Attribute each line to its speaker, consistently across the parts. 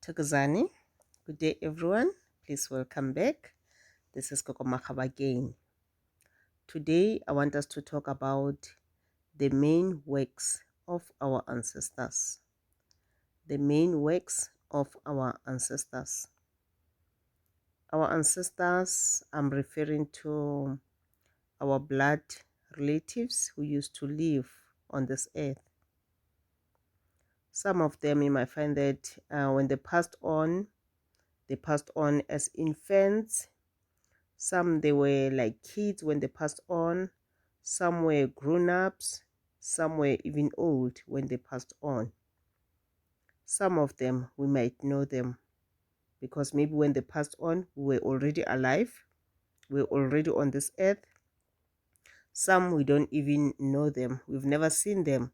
Speaker 1: Thokozani. Good day, everyone. Please welcome back. This is Koko Makaba again. Today, I want us to talk about the main works of our ancestors. The main works of our ancestors. Our ancestors, I'm referring to our blood relatives who used to live on this earth. Some of them, you might find that when they passed on as infants. Some they were like kids when they passed on. Some were grown-ups. Some were even old when they passed on. Some of them we might know them because maybe when they passed on we were already alive. We were already on this earth. Some we don't even know them. We've never seen them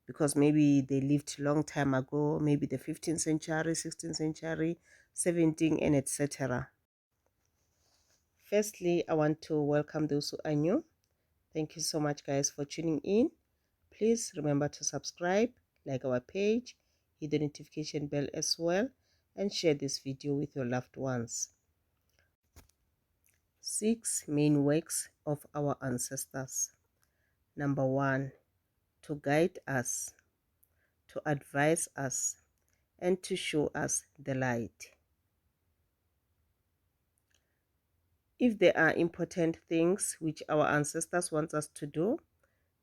Speaker 1: because maybe they lived a long time ago, maybe the 15th century, 16th century, 17th, and etc. Firstly, I want to welcome those who are new. Thank you so much, guys, for tuning in. Please remember to subscribe, like our page, hit the notification bell as well, and share this video with your loved ones. 6 main works of our ancestors. Number 1, to guide us, to advise us, and to show us the light. If there are important things which our ancestors want us to do,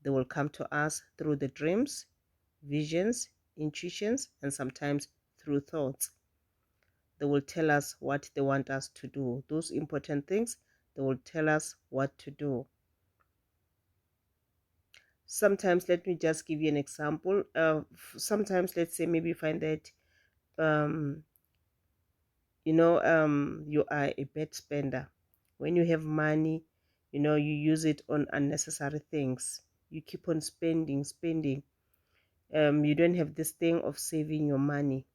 Speaker 1: they will come to us through the dreams, visions, intuitions, and sometimes through thoughts. They will tell us what they want us to do. Those important things, they will tell us what to do. Sometimes, let me just give you an example. Sometimes, let's say maybe you find that you are a bad spender. When you have money, you use it on unnecessary things. You keep on spending. You don't have this thing of saving your money.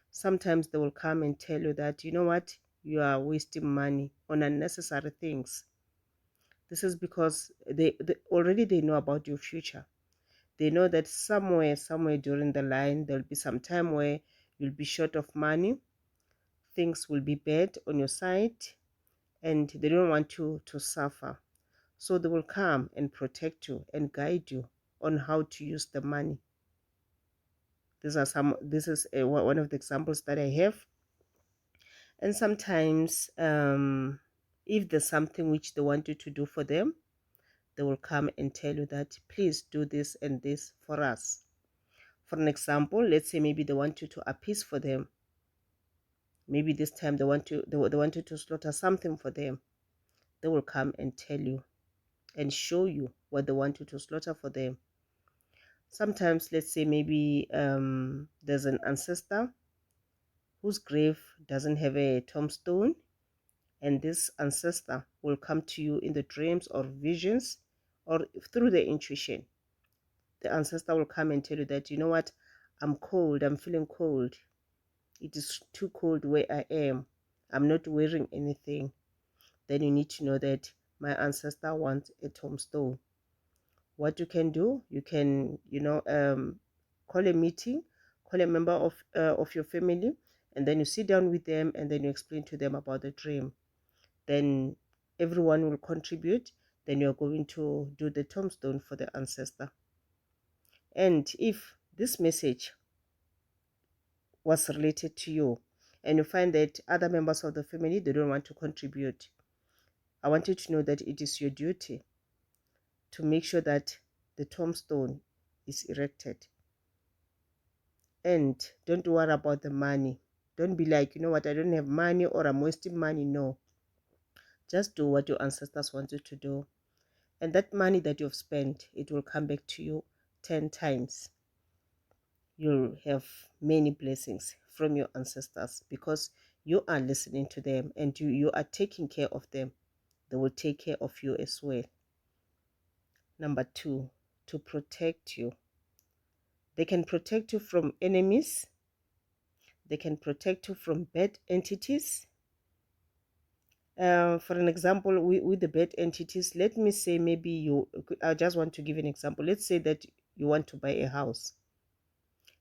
Speaker 1: Sometimes they will come and tell you that, you know what, you are wasting money on unnecessary things. This is because they already know about your future. They know that somewhere during the line, there'll be some time where you'll be short of money. Things will be bad on your side, and they don't want you to suffer. So they will come and protect you and guide you on how to use the money. This is one of the examples that I have. And sometimes if there's something which they want you to do for them, they will come and tell you that please do this and this for us. For an example, let's say maybe they want you to appease for them. Maybe this time they want you to slaughter something for them. They will come and tell you and show you what they want you to slaughter for them. Sometimes, let's say maybe there's an ancestor whose grave doesn't have a tombstone, and this ancestor will come to you in the dreams or visions or through the intuition. The ancestor will come and tell you that, you know what, I'm cold, I'm feeling cold. It is too cold where I am. I'm not wearing anything. Then you need to know that my ancestor wants a tombstone. What you can do, you can, call a meeting, call a member of your family, and then you sit down with them and then you explain to them about the dream. Then everyone will contribute. Then you're going to do the tombstone for the ancestor. And if this message was related to you and you find that other members of the family, they don't want to contribute, I want you to know that it is your duty to make sure that the tombstone is erected. And don't worry about the money. Don't be like, you know what, I don't have money or I'm wasting money. No. Just do what your ancestors want you to do. And that money that you've spent, it will come back to you 10 times. You'll have many blessings from your ancestors because you are listening to them and you are taking care of them. They will take care of you as well. Number 2, to protect you. They can protect you from enemies. They can protect you from bad entities. For an example, with the bad entities, let me say maybe I just want to give an example. Let's say that you want to buy a house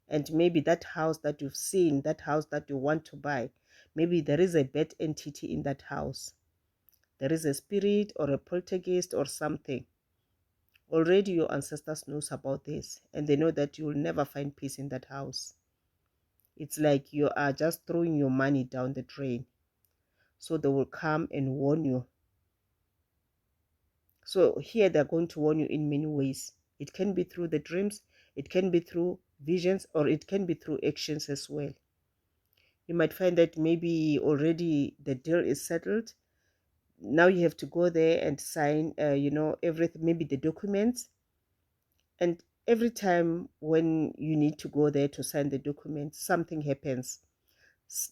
Speaker 1: And maybe that house that you've seen, that house that you want to buy, maybe there is a bad entity in that house. There is a spirit or a poltergeist or something. Already your ancestors knows about this, and they know that you will never find peace in that house. It's like you are just throwing your money down the drain. So they will come and warn you. So here they're going to warn you in many ways. It can be through the dreams, it can be through visions, or it can be through actions as well. You might find that maybe already the deal is settled. Now you have to go there and sign, everything, maybe the documents. And every time when you need to go there to sign the documents, something happens.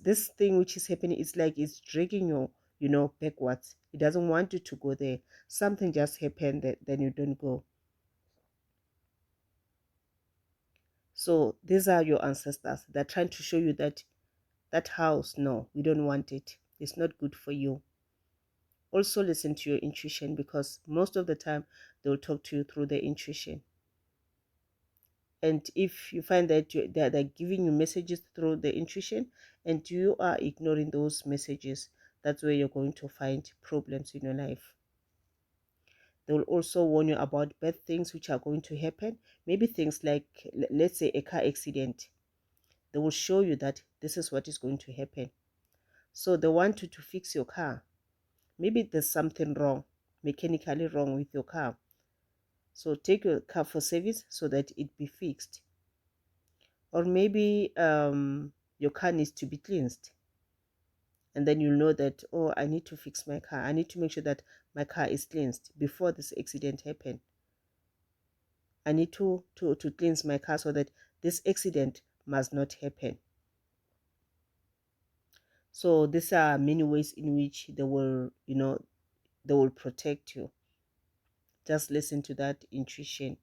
Speaker 1: This thing which is happening is like it's dragging you, backwards. It doesn't want you to go there. Something just happened that then you don't go. So these are your ancestors. They're trying to show you that that house, no, we don't want it. It's not good for you. Also listen to your intuition, because most of the time they'll talk to you through their intuition. And if you find that they're giving you messages through the intuition and you are ignoring those messages, that's where you're going to find problems in your life. They will also warn you about bad things which are going to happen. Maybe things like, let's say, a car accident. They will show you that this is what is going to happen. So they want you to fix your car. Maybe there's something wrong, mechanically wrong with your car. So take your car for service so that it be fixed. Or maybe your car needs to be cleansed. And then you'll know that, oh, I need to fix my car. I need to make sure that my car is cleansed before this accident happened. I need to cleanse my car so that this accident must not happen. So these are many ways in which they will, they will protect you. Just listen to that intuition.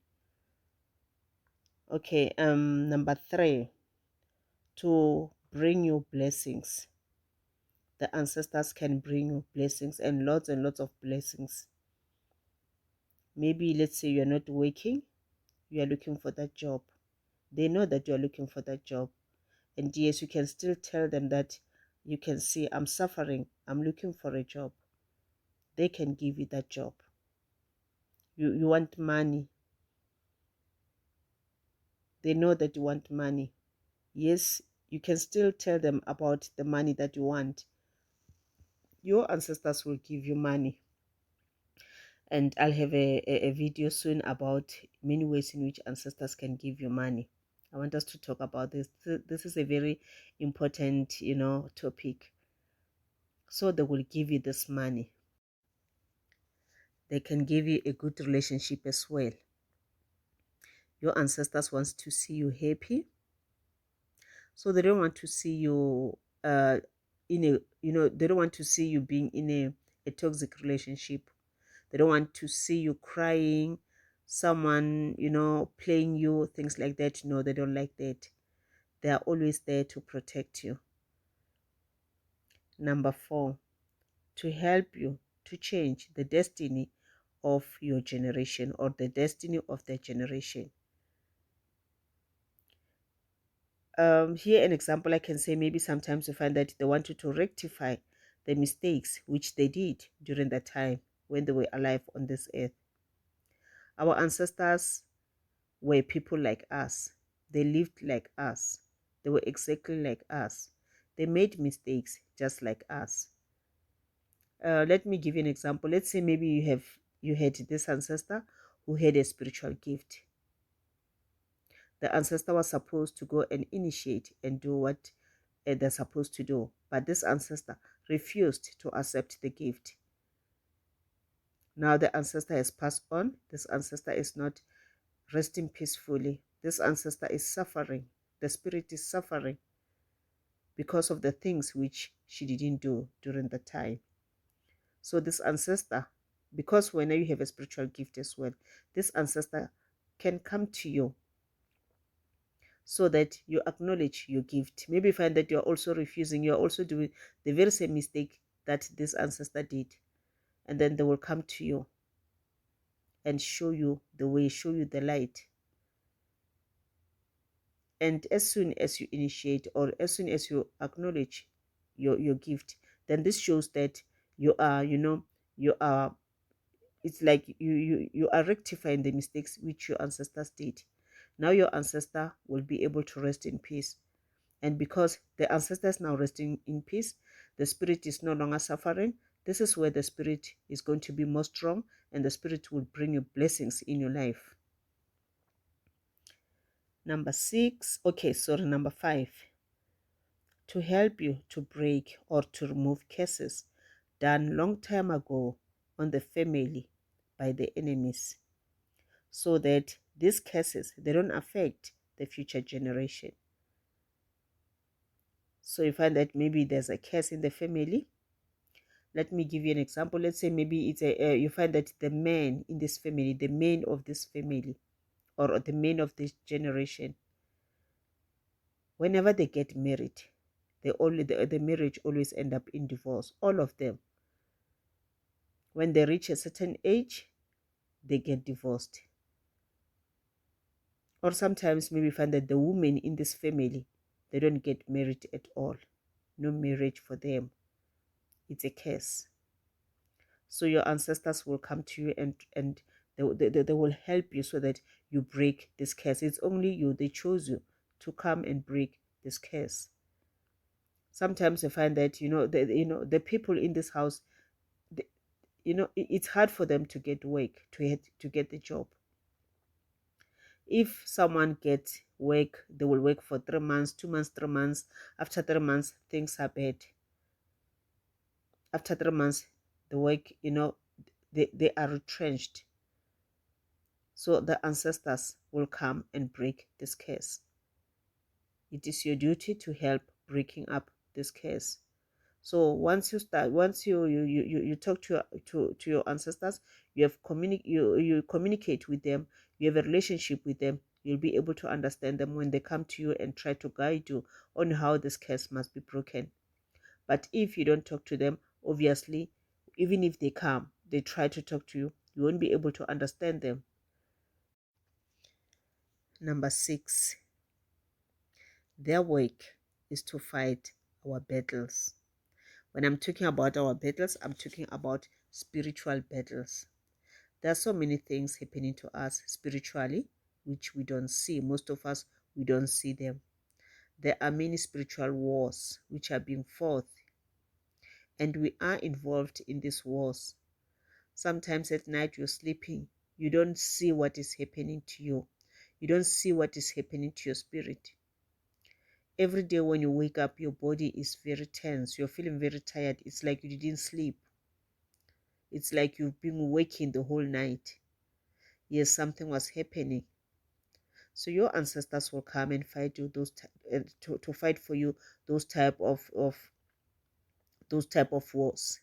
Speaker 1: Okay, number 3, to bring you blessings. The ancestors can bring you blessings and lots of blessings. Maybe let's say you're not working, you are looking for that job. They know that you are looking for that job. And yes, you can still tell them that you can see, I'm suffering, I'm looking for a job. They can give you that job. You want money. They know that you want money. Yes, you can still tell them about the money that you want. Your ancestors will give you money. And I'll have a video soon about many ways in which ancestors can give you money. I want us to talk about this. This is a very important, topic. So they will give you this money. They can give you a good relationship as well. Your ancestors want to see you happy. So they don't want to see you in a, they don't want to see you being in a toxic relationship. They don't want to see you crying, someone, playing you, things like that. No, they don't like that. They are always there to protect you. Number 4, to help you to change the destiny of your generation or the destiny of their generation. Here an example I can say, maybe sometimes you find that they want you to rectify the mistakes which they did during that time when they were alive on this earth. Our ancestors were people like us. They lived like us. They were exactly like us. They made mistakes just like us. Let me give you an example. Let's say maybe you had this ancestor who had a spiritual gift. The ancestor was supposed to go and initiate and do what they're supposed to do, but this ancestor refused to accept the gift. Now the ancestor has passed on. This ancestor is not resting peacefully. This ancestor is suffering. The spirit is suffering because of the things which she didn't do during the time. So this ancestor, because when you have a spiritual gift as well, this ancestor can come to you so that you acknowledge your gift. Maybe you find that you're also refusing, you're also doing the very same mistake that this ancestor did. And then they will come to you and show you the way, show you the light. And as soon as you initiate, or as soon as you acknowledge your gift, then this shows that you are, you are, it's like you are rectifying the mistakes which your ancestors did. Now your ancestor will be able to rest in peace. And because the ancestors now resting in peace, the spirit is no longer suffering. This is where the spirit is going to be more strong, and the spirit will bring you blessings in your life. Number 6, okay, sorry, number 5, to help you to break or to remove curses done long time ago on the family by the enemies, so that these curses, they don't affect the future generation. So you find that maybe there's a curse in the family. Let me give you an example. Let's say maybe it's you find that the man in this family, the man of this family, or the man of this generation, whenever they get married, the marriage always end up in divorce. All of them. When they reach a certain age, they get divorced. Or sometimes maybe find that the women in this family, they don't get married at all. No marriage for them. It's a curse. So your ancestors will come to you, and they will help you so that you break this curse. It's only you. They chose you to come and break this curse. Sometimes you find that the people in this house, they, it's hard for them to get work, to get the job. If someone gets work, they will work for 3 months, 2 months, 3 months. After 3 months, things are bad. After 3 months, the work, they are retrenched. So the ancestors will come and break this curse. It is your duty to help breaking up this curse. So once you talk to your ancestors, you communicate with them, you have a relationship with them, you'll be able to understand them when they come to you and try to guide you on how this curse must be broken. But if you don't talk to them, obviously, even if they come, they try to talk to you, you won't be able to understand them. Number 6, their work is to fight our battles. When I'm talking about our battles, I'm talking about spiritual battles. There are so many things happening to us spiritually, which we don't see. Most of us, we don't see them. There are many spiritual wars which are being fought, and we are involved in these wars. Sometimes at night you're sleeping, you don't see what is happening to you. You don't see what is happening to your spirit. Every day when you wake up, your body is very tense. You're feeling very tired. It's like you didn't sleep. It's like you've been waking the whole night. Yes, something was happening. So your ancestors will come and fight you to fight for you those type of wars.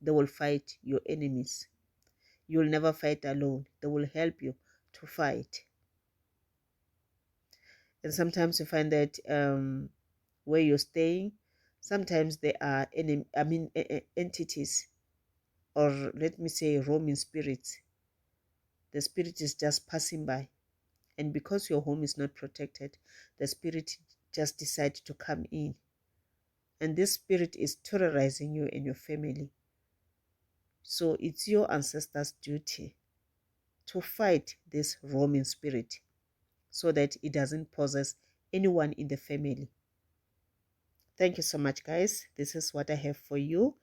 Speaker 1: They will fight your enemies. You will never fight alone. They will help you to fight. And sometimes you find that where you're staying, sometimes there are entities, or let me say roaming spirits. The spirit is just passing by, and because your home is not protected, the spirit just decides to come in, and this spirit is terrorizing you and your family. So it's your ancestors' duty to fight this roaming spirit so that it doesn't possess anyone in the family. Thank you so much, guys. This is what I have for you.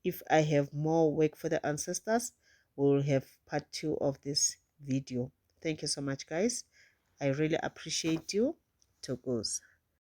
Speaker 1: If I have more work for the ancestors, we'll have part 2 of this video. Thank you so much, guys. I really appreciate you. Togos.